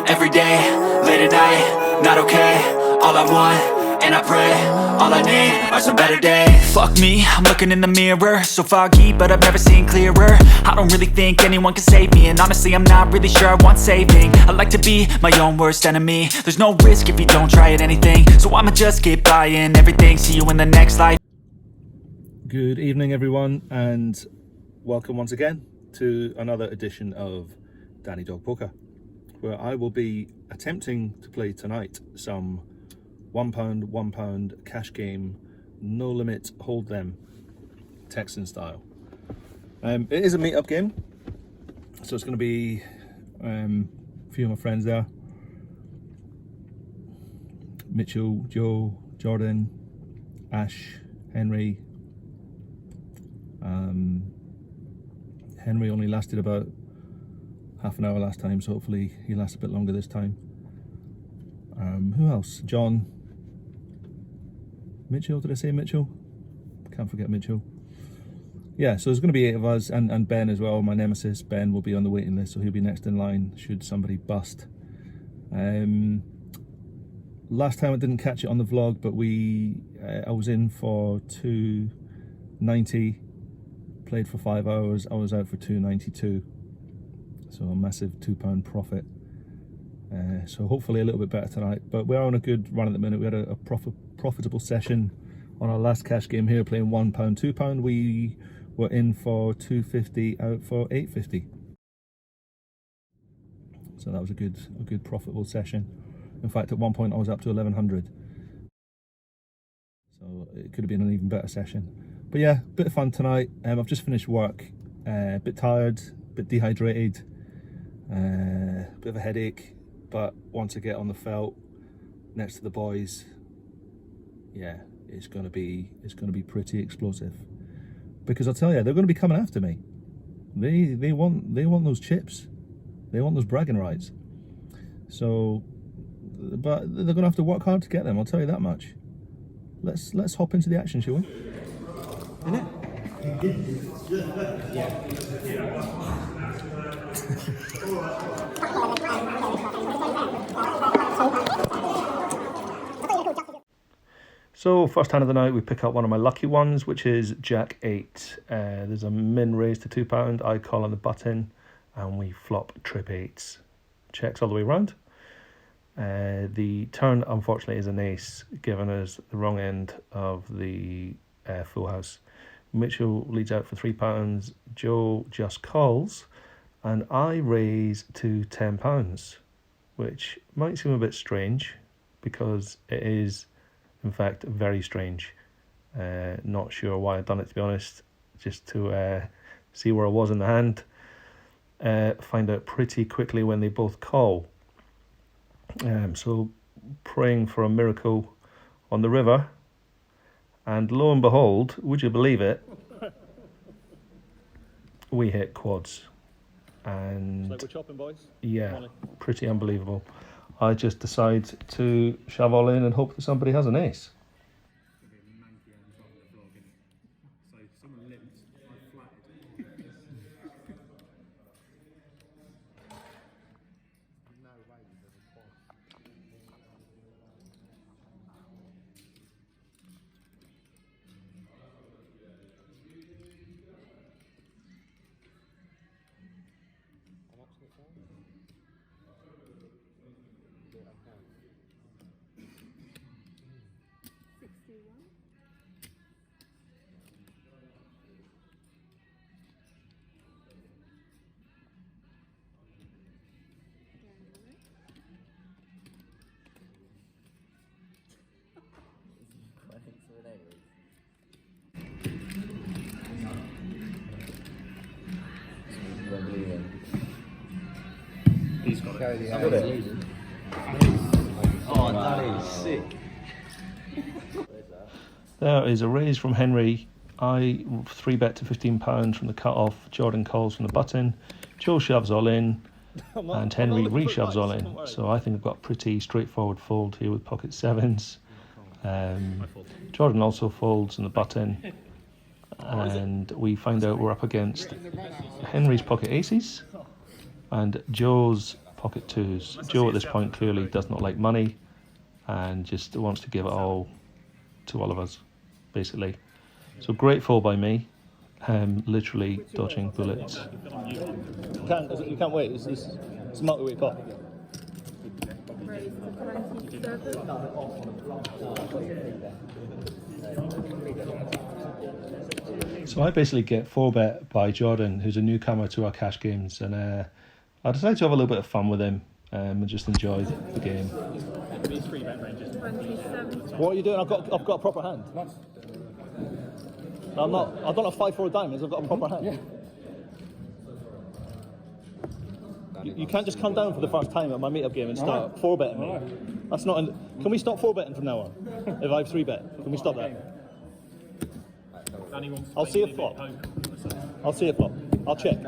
every day, late at night, not okay. All I want, and I pray, all I need are some better days. Fuck me, I'm looking in the mirror, so foggy, but I've never seen clearer. I don't really think anyone can save me, and honestly I'm not really sure I want saving. I like to be my own worst enemy. There's no risk if you don't try at anything, so I'ma just keep buying everything. See you in the next life. Good evening everyone, and welcome once again to another edition of Danny Dog Poker, where I will be attempting to play tonight some £1 cash game, no limit, hold them, Texan style. It is a meet-up game, so it's going to be a few of my friends there: Mitchell, Joe, Jordan, Ash, Henry. Henry only lasted about half an hour last time, so hopefully he lasts a bit longer this time. Who else? John, Mitchell, did I say Mitchell? Can't forget Mitchell. Yeah, so there's going to be 8 of us, and Ben as well, my nemesis. Ben will be on the waiting list, so he'll be next in line should somebody bust. Last time I didn't catch it on the vlog, but I was in for 290, played for 5 hours, I was out for 292, so a massive £2 profit. So hopefully a little bit better tonight, but we're on a good run at the minute. We had a profitable session on our last cash game here, playing £1, £2. We were in for 250, out for 850. So that was a good profitable session. In fact, at one point I was up to 1100. So it could have been an even better session. But yeah, bit of fun tonight. I've just finished work, a bit tired, a bit dehydrated, bit of a headache. But once I get on the felt next to the boys, yeah, it's gonna be pretty explosive. Because I'll tell you, they're gonna be coming after me. They want those chips, they want those bragging rights. So, but they're gonna have to work hard to get them. I'll tell you that much. Let's hop into the action, shall we? Innit? So first hand of the night, we pick out one of my lucky ones, which is Jack 8. There's a min raise to £2. I call on the button, and we flop trip 8s. Checks all the way around. The turn, unfortunately, is an ace, giving us the wrong end of the full house. Mitchell leads out for £3. Joe just calls, and I raise to £10, which might seem a bit strange, because it is, in fact, very strange. Not sure why I've done it, to be honest, just to see where I was in the hand. Find out pretty quickly when they both call. So praying for a miracle on the river, and lo and behold, would you believe it, we hit quads. And so we're chopping, boys. Yeah, pretty unbelievable. I just decide to shove all in and hope that somebody has an ace. He's got it. Oh, that is sick. There is a raise from Henry. I 3-bet to £15 from the cut-off. Jordan calls from the button. Joe shoves all in, and Henry re-shoves all in. So I think I've got a pretty straightforward fold here with pocket 7s. Jordan also folds on the button, and we find out we're up against Henry's pocket aces and Joe's pocket twos. Joe at this point clearly does not like money and just wants to give it all to all of us, basically. So great fall by me, literally dodging bullets. You can't wait. It's a multi-weight pot. Raise to 27. So I basically get 4-bet by Jordan, who's a newcomer to our cash games, and I decided to have a little bit of fun with him and just enjoy the game. 27. What are you doing? I've got a proper hand. I don't have 5-4 diamonds. I've got a proper hand. You can't just come down for the first time at my meetup game and start 4-betting me. That's not. Can we stop 4-betting from now on? If I have 3-bet, can we stop that? I'll see a flop. I'll see a flop. I'll check.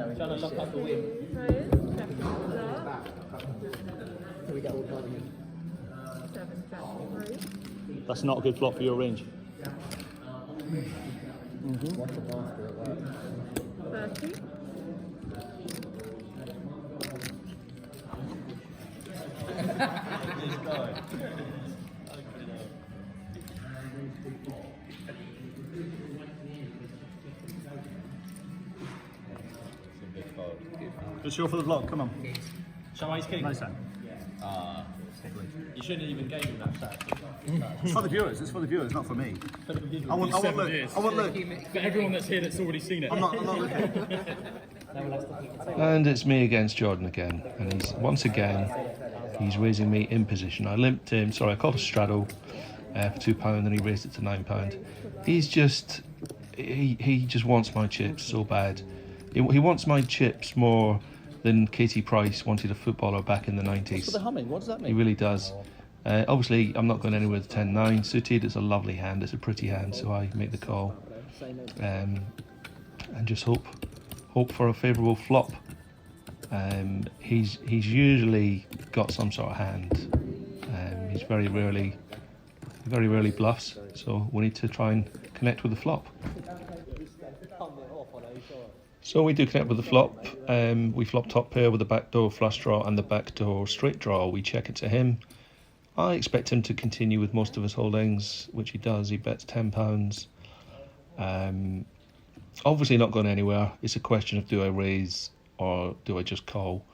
That's not a good flop for your range. 30. Good show for the vlog. Come on. Shall I ace king? Nice hand. You shouldn't even gave him that stat. It's for the viewers. It's for the viewers, not for me. I want look. I want look. For everyone that's here that's already seen it. I'm not looking. And it's me against Jordan again, and he's raising me in position. I limped him, sorry, I called a straddle for £2 and he raised it to £9. He just wants my chips so bad. He wants my chips more than Katie Price wanted a footballer back in the 90s. For the humming, what does that mean? He really does. Obviously, I'm not going anywhere with 10-9. Suited, it's a lovely hand, it's a pretty hand, so I make the call. And just hope for a favourable flop. He's usually got some sort of hand. He's very rarely bluffs, so we need to try and connect with the flop. So we do connect with the flop. We flop top pair with the backdoor flush draw and the backdoor straight draw. We check it to him. I expect him to continue with most of his holdings, which he does. He bets £10. Obviously not going anywhere. It's a question of do I raise or do I just call?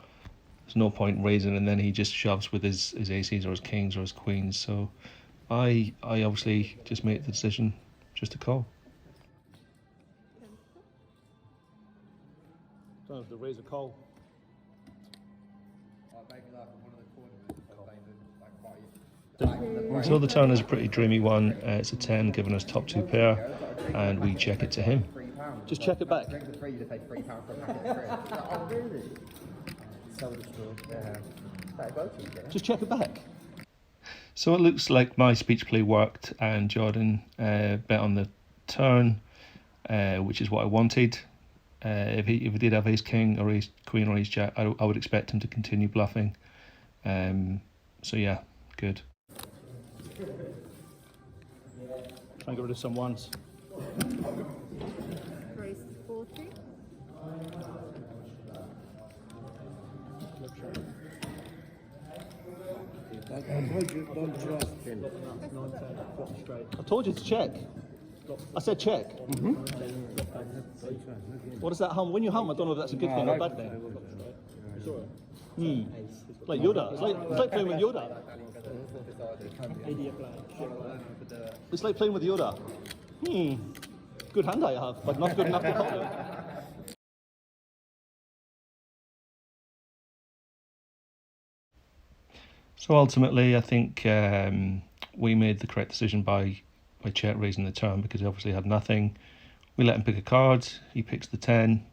There's no point raising and then he just shoves with his aces or his kings or his queens. So I obviously just made the decision just to call. Don't have to raise a call. So the turn is a pretty dreamy one. It's a 10, giving us top 2 pair, and we check it to him. Just check it back. Just check it back. So it looks like my speech play worked, and Jordan bet on the turn, which is what I wanted. If he did have ace king or ace queen or ace jack, I would expect him to continue bluffing. So yeah, good. Try and get rid of some ones. Raise to 40. I told you to check. I said check. What does that hum? When you hum, I don't know if that's a good thing or a bad thing. Like Yoda. It's like playing with Yoda. It's like playing with Yoda. Good hand I have, but not good enough to call it. So ultimately, I think we made the correct decision by Chet raising the turn because he obviously had nothing. We let him pick a card. He picks the 10,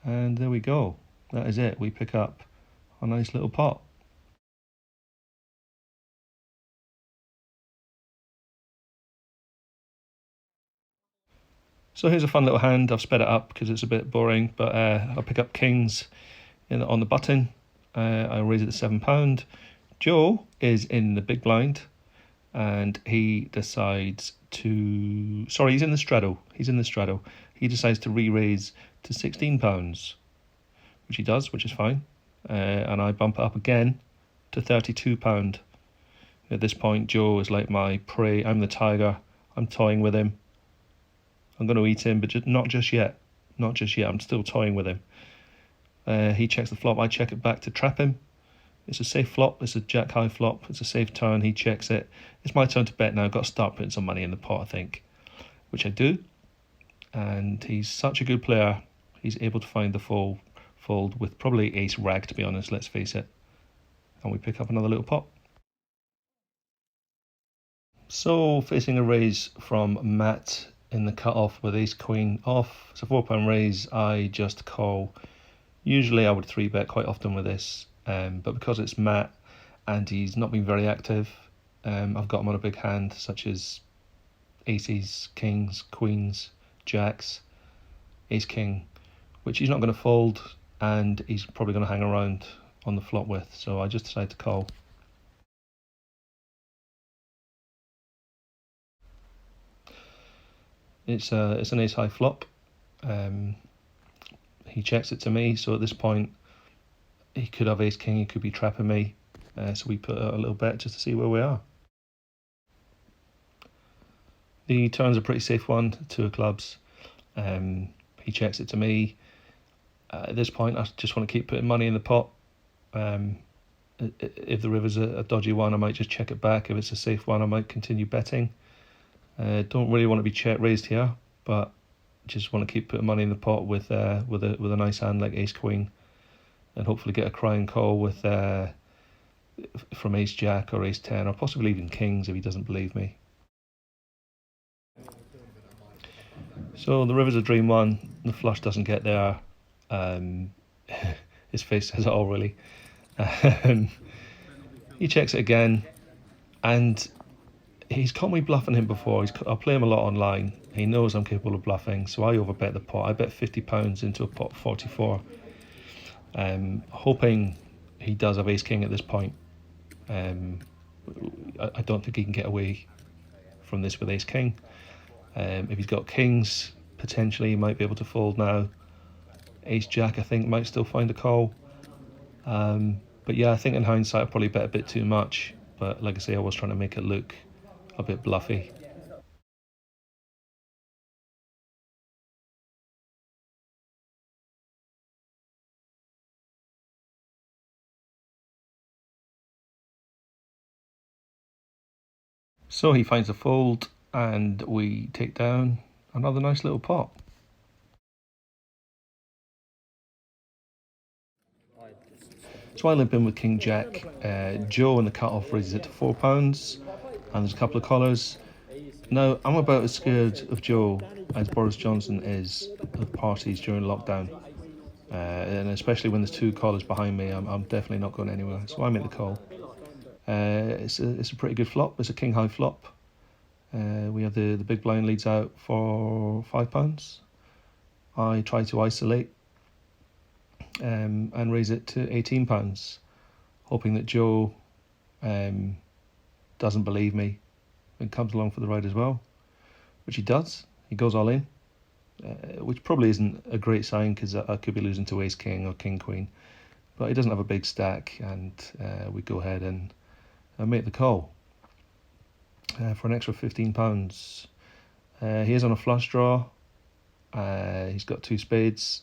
and there we go. That is it. We pick up a nice little pot. So here's a fun little hand. I've sped it up because it's a bit boring, but I'll pick up kings on the button. I raise it to £7. Joe is in the big blind, and he decides to... Sorry, he's in the straddle. He decides to re-raise to £16, which he does, which is fine. and I bump it up again to £32. At this point, Joe is like my prey. I'm the tiger. I'm toying with him. I'm going to eat him, but not just yet. Not just yet. I'm still toying with him. He checks the flop. I check it back to trap him. It's a safe flop. It's a jack high flop. It's a safe turn. He checks it. It's my turn to bet now. I've got to start putting some money in the pot, I think, which I do. And he's such a good player. He's able to find the fold with probably ace rag, to be honest, let's face it. And we pick up another little pot. So facing a raise from Matt in the cutoff with ace queen off. It's a £4 raise. I just call. Usually I would 3-bet quite often with this, but because it's Matt and he's not been very active, I've got him on a big hand such as aces, kings, queens, jacks, ace king, which he's not going to fold, and he's probably going to hang around on the flop with, so I just decided to call. It's an ace high flop. He checks it to me, so at this point he could have ace king, he could be trapping me, so we put a little bet just to see where we are. The turn's a pretty safe one, 2 of clubs. He checks it to me. At this point I just want to keep putting money in the pot. If the river's a dodgy one, I might just check it back. If it's a safe one, I might continue betting. Don't really want to be check raised here, but just want to keep putting money in the pot with a nice hand like ace queen, and hopefully get a crying call with from ace jack or ace 10, or possibly even kings if he doesn't believe me. So the river's a dream one. The flush doesn't get there. His face says it all, really. He checks it again, and he's caught me bluffing him before. I play him a lot online. He knows I'm capable of bluffing, so I overbet the pot. I bet £50 into a pot of 44, hoping he does have ace king at this point. I don't think he can get away from this with ace king. If he's got kings, potentially he might be able to fold now. Ace jack, I think, might still find a call. But yeah, I think in hindsight I probably bet a bit too much, but like I say, I was trying to make it look a bit bluffy. So he finds a fold, and we take down another nice little pot. So I limp in with king jack. Joe in the cutoff raises it to £4, and there's a couple of collars. Now, I'm about as scared of Joe as Boris Johnson is of parties during lockdown. And especially when there's 2 collars behind me, I'm definitely not going anywhere. So I make the call. It's a pretty good flop. It's a king high flop. We have the big blind leads out for £5. I try to isolate and raise it to £18, hoping that Joe doesn't believe me and comes along for the ride as well, which he does. He goes all in, which probably isn't a great sign because I could be losing to ace king or king queen, but he doesn't have a big stack, and we go ahead and make the call for an extra £15. He is on a flush draw. He's got 2 spades,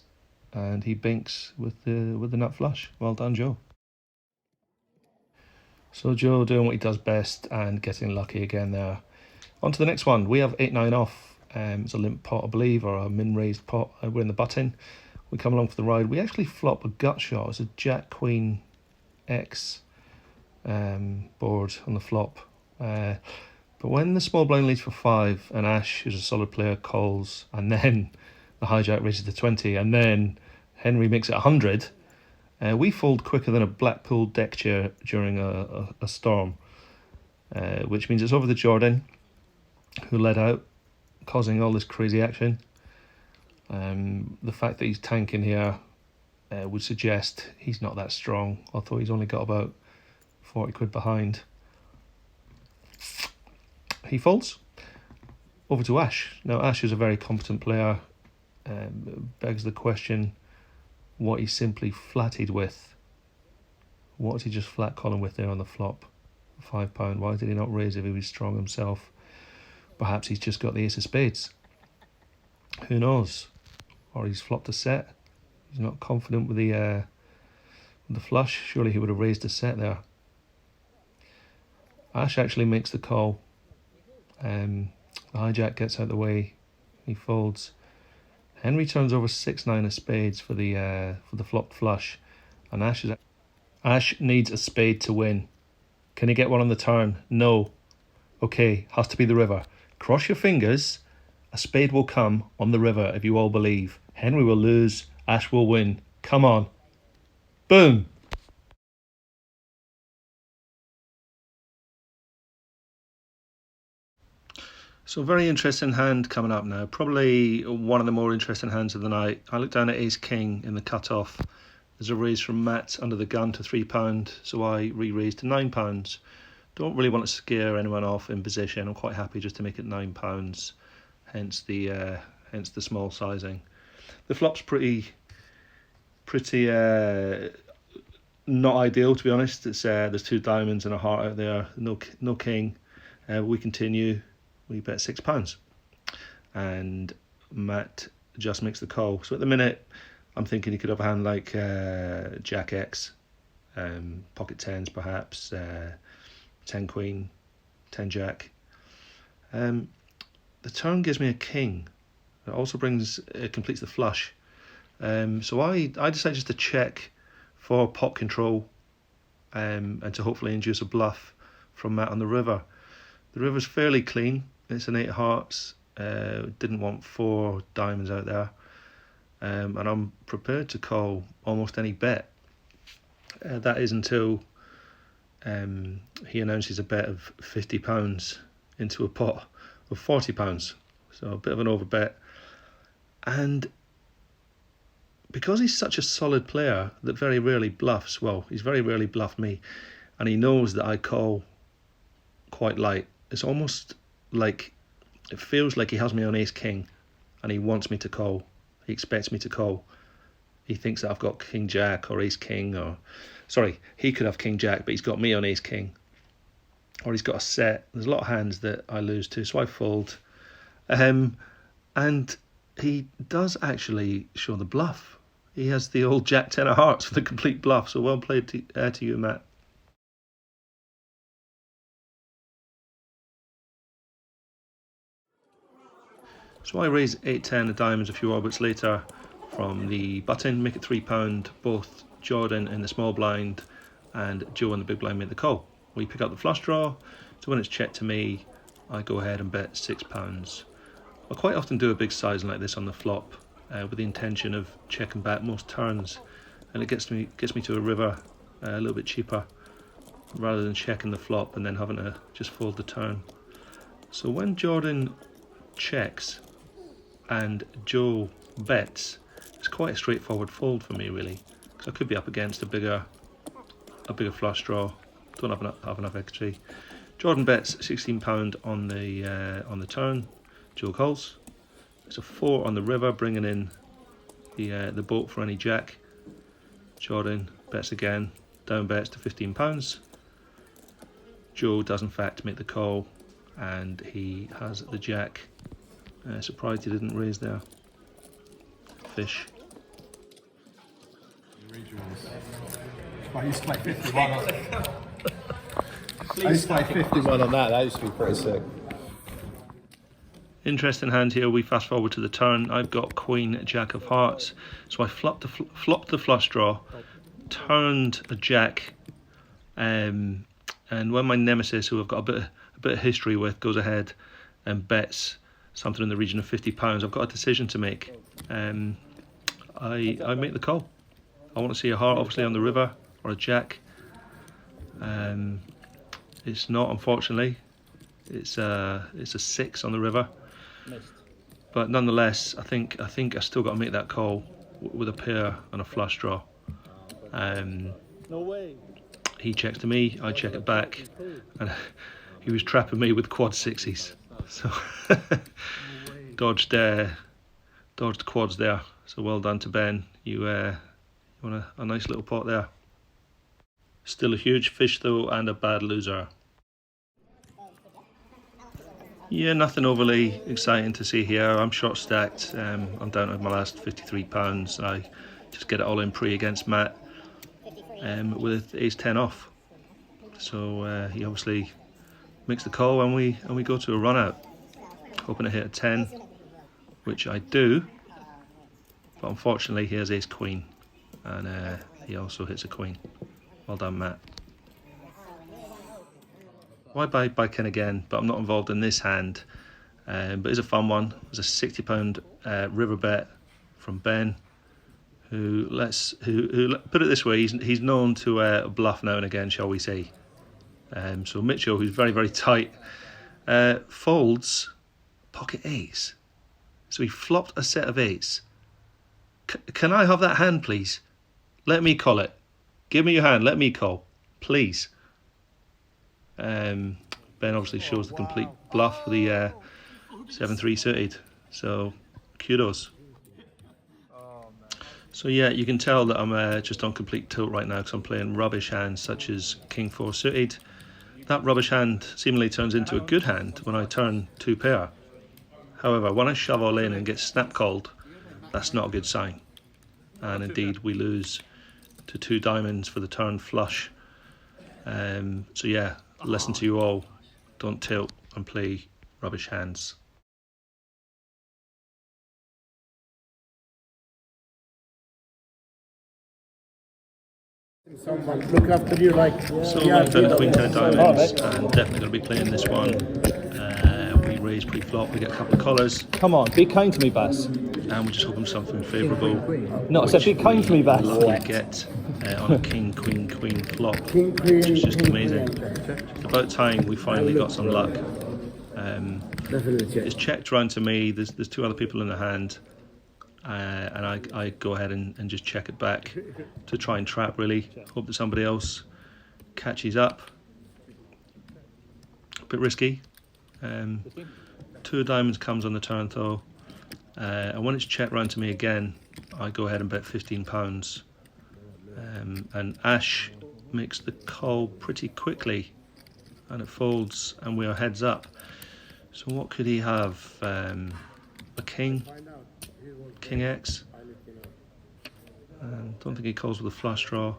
and he binks with the nut flush. Well done, Joe. So Joe doing what he does best and getting lucky again there. On to the next one. We have 8-9 off. It's a limp pot, I believe, or a min-raised pot. We're in the button. We come along for the ride. We actually flop a gut shot. It's a jack queen X board on the flop. But when the small blind leads for 5 and Ash, who's a solid player, calls, and then the hijack raises to 20, and then Henry makes it 100, we fold quicker than a Blackpool deck chair during a storm, which means it's over to Jordan, who led out, causing all this crazy action. The fact that he's tanking here would suggest he's not that strong, although he's only got about 40 quid behind. He folds over to Ash. Now Ash is a very competent player. Begs the question what he simply flatted with What is he just flat calling with there on the flop? £5. Why did he not raise if he was strong himself? Perhaps he's just got the ace of spades. Who knows? Or he's flopped a set. He's not confident with the flush. Surely he would have raised a set there. Ash actually makes the call. The hijack gets out of the way. He folds. Henry turns over 6-9 of spades for the flopped flush, and Ash needs a spade to win. Can he get one on the turn? No. Okay, has to be the river. Cross your fingers. A spade will come on the river if you all believe. Henry will lose. Ash will win. Come on. Boom. So very interesting hand coming up now. Probably one of the more interesting hands of the night. I look down at ace king in the cutoff. There's a raise from Matt under the gun to £3, so I re-raised to £9. Don't really want to scare anyone off in position. I'm quite happy just to make it £9. Hence the small sizing. The flop's pretty not ideal, to be honest. It's there's 2 diamonds and a heart out there. No king. We continue. We bet £6, and Matt just makes the call. So at the minute, I'm thinking he could have a hand like Jack X, pocket tens perhaps, 10 Queen, 10 Jack. The turn gives me a king. It also completes the flush. So I decided just to check for pot control, and to hopefully induce a bluff from Matt on the river. The river's fairly clean. It's an 8 hearts. Didn't want 4 diamonds out there. And I'm prepared to call almost any bet. That is until he announces a bet of £50 into a pot of £40. So a bit of an overbet. And because he's such a solid player that very rarely bluffs, well, he's very rarely bluffed me, and he knows that I call quite light. It's almost like, it feels like he has me on ace king and he wants me to call. He expects me to call. He thinks that I've got king jack or ace king, or sorry, he could have king jack, but he's got me on ace king, or he's got a set. There's a lot of hands that I lose to, so I fold. And he does actually show the bluff. He has the old jack 10 of hearts for the complete bluff. So well played to you, Matt. So I raise 8-10 of diamonds a few orbits later from the button, make it £3. Both Jordan in the small blind and Joe in the big blind make the call. We pick up the flush draw, so when it's checked to me, I go ahead and bet £6. I quite often do a big sizing like this on the flop with the intention of checking back most turns, and it gets me to a river a little bit cheaper rather than checking the flop and then having to just fold the turn. So when Jordan checks and Joe bets, it's quite a straightforward fold for me really, because I could be up against a bigger flush draw. Don't have enough equity. Jordan bets £16 on the turn. Joe calls. It's a 4 on the river, bringing in the boat for any jack. Jordan bets again, down bets to £15. Joe does in fact make the call, and he has the jack. Surprised he didn't raise there. Fish. I used to play 51 on I used to play 51 on that. That used to be pretty sick. Interesting hand here. We fast forward to the turn. I've got Queen Jack of Hearts, so I flopped the flush draw, turned a jack, and when my nemesis, who I've got a bit of history with, goes ahead and bets something in the region of £50, I've got a decision to make. I make the call. I want to see a heart, obviously, on the river, or a jack. It's not, unfortunately. It's a 6 on the river. Missed. But nonetheless, I think I still got to make that call with a pair and a flush draw. No way. He checks to me, I check it back, and he was trapping me with quad sixes. So dodged quads there. So well done to Ben. You want a nice little pot there. Still a huge fish though, and a bad loser. Yeah, nothing overly exciting to see here. I'm short stacked. I'm down to my last £53. I just get it all in pre against Matt with ace 10 off. So he obviously makes the call and we go to a run out, hoping to hit a 10, which I do. But unfortunately, he has ace queen, and he also hits a queen. Well done, Matt. Why buy Ken again? But I'm not involved in this hand. But it's a fun one. It's a £60 river bet from Ben, who put it this way, he's known to bluff now and again, shall we say. So Mitchell, who's very, very tight, folds pocket ace. So he flopped a set of eights. Can I have that hand, please? Let me call it. Give me your hand, let me call, please. Ben obviously shows the complete bluff with the 7-3 suited, so kudos. So yeah, you can tell that I'm just on complete tilt right now because I'm playing rubbish hands such as King 4 suited. That rubbish hand seemingly turns into a good hand when I turn 2 pair. However, when I shove all in and get snap called, that's not a good sign. And indeed, we lose to 2 diamonds for the turn flush. So yeah, lesson to you all, don't tilt and play rubbish hands. Someone look after you like. So I'm down Queen 10 of diamonds, and definitely going to be playing this one. We raise pre-flop, we get a couple of collars, Come on, be kind to me, Bass. and we're just hoping something favourable. No, I said be kind to me, Bass. Lucky to get on a King, Queen, Queen flop, which is just amazing. It's about time we finally got some luck. It's checked round to me, there's 2 other people in the hand. And I go ahead and just check it back to try and trap, really. Hope that somebody else catches up. A bit risky. 2 of diamonds comes on the turn though. And when it's checked round to me again, I go ahead and bet £15. And Ash makes the call pretty quickly. And it folds and we are heads up. So what could he have? A king? King X. Don't think he calls with a flush draw.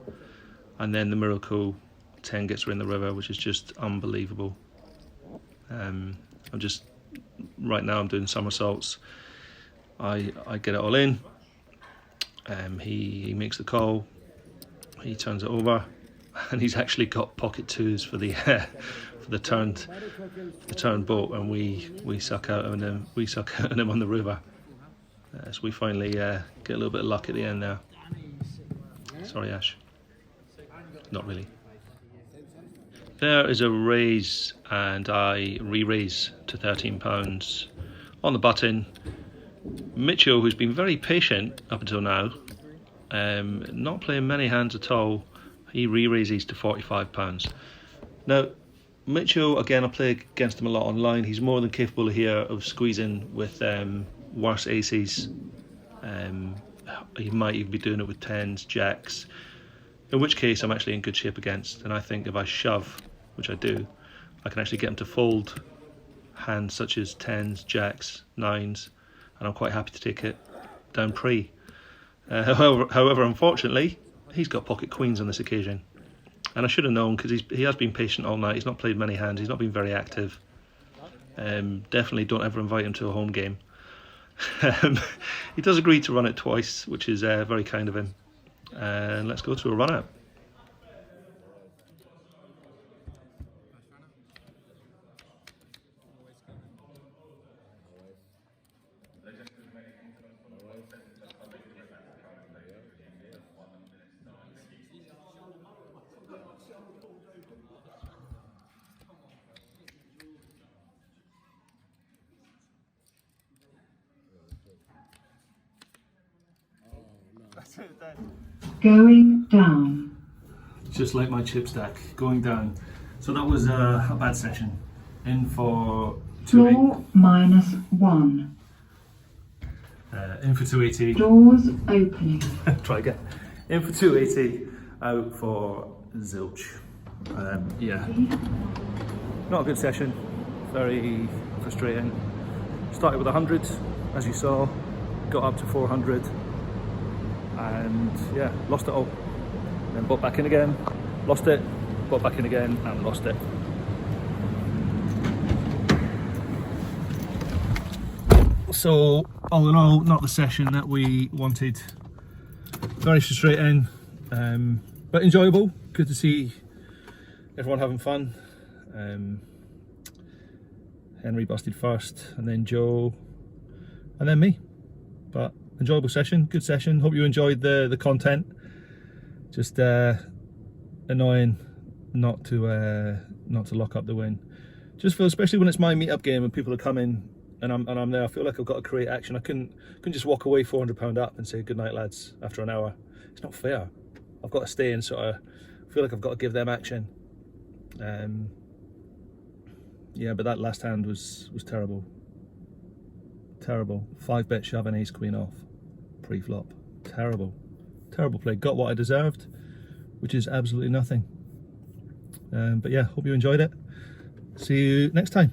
And then the miracle 10 gets her in the river, which is just unbelievable. Right now I'm doing somersaults. I get it all in. He makes the call. He turns it over, and he's actually got pocket 2s for the for the turn boat, and we suck out on him. We suck out on him on the river. So we finally get a little bit of luck at the end there. Sorry, Ash. Not really. There is a raise, and I re-raise to £13 on the button. Mitchell, who's been very patient up until now, not playing many hands at all, he re-raises to £45. Now, Mitchell, again, I play against him a lot online. He's more than capable here of squeezing with worse aces. He might even be doing it with 10s, jacks, in which case I'm actually in good shape against. And I think if I shove, which I do, I can actually get him to fold hands such as 10s, jacks, 9s, and I'm quite happy to take it down pre. However, unfortunately, he's got pocket queens on this occasion. And I should have known, because he has been patient all night. He's not played many hands, he's not been very active. Definitely don't ever invite him to a home game. He does agree to run it twice, which is very kind of him. And let's go to a run out. Going down. Just like my chip stack, going down. So that was a bad session. In for Floor -1. In for 280. Doors opening. Try again. In for 280, out for zilch. Yeah, not a good session, very frustrating. Started with 100, as you saw, got up to 400, and yeah, lost it all. Then bought back in again, lost it, bought back in again, and lost it. So all in all, not the session that we wanted. Very frustrating, but enjoyable. Good to see everyone having fun. Henry busted first, and then Joe, and then me. But enjoyable session, good session. Hope you enjoyed the content. Just annoying not to lock up the win. Just feel, especially when it's my meetup game and people are coming and I'm there, I feel like I've got to create action. I couldn't just walk away £400 up and say good night lads after an hour. It's not fair. I've got to stay and sort of feel like I've got to give them action. Yeah, but that last hand was terrible. Terrible. 5-bet shove and ace queen off pre-flop. Terrible play. Got what I deserved, which is absolutely nothing. But yeah, hope you enjoyed it. See you next time.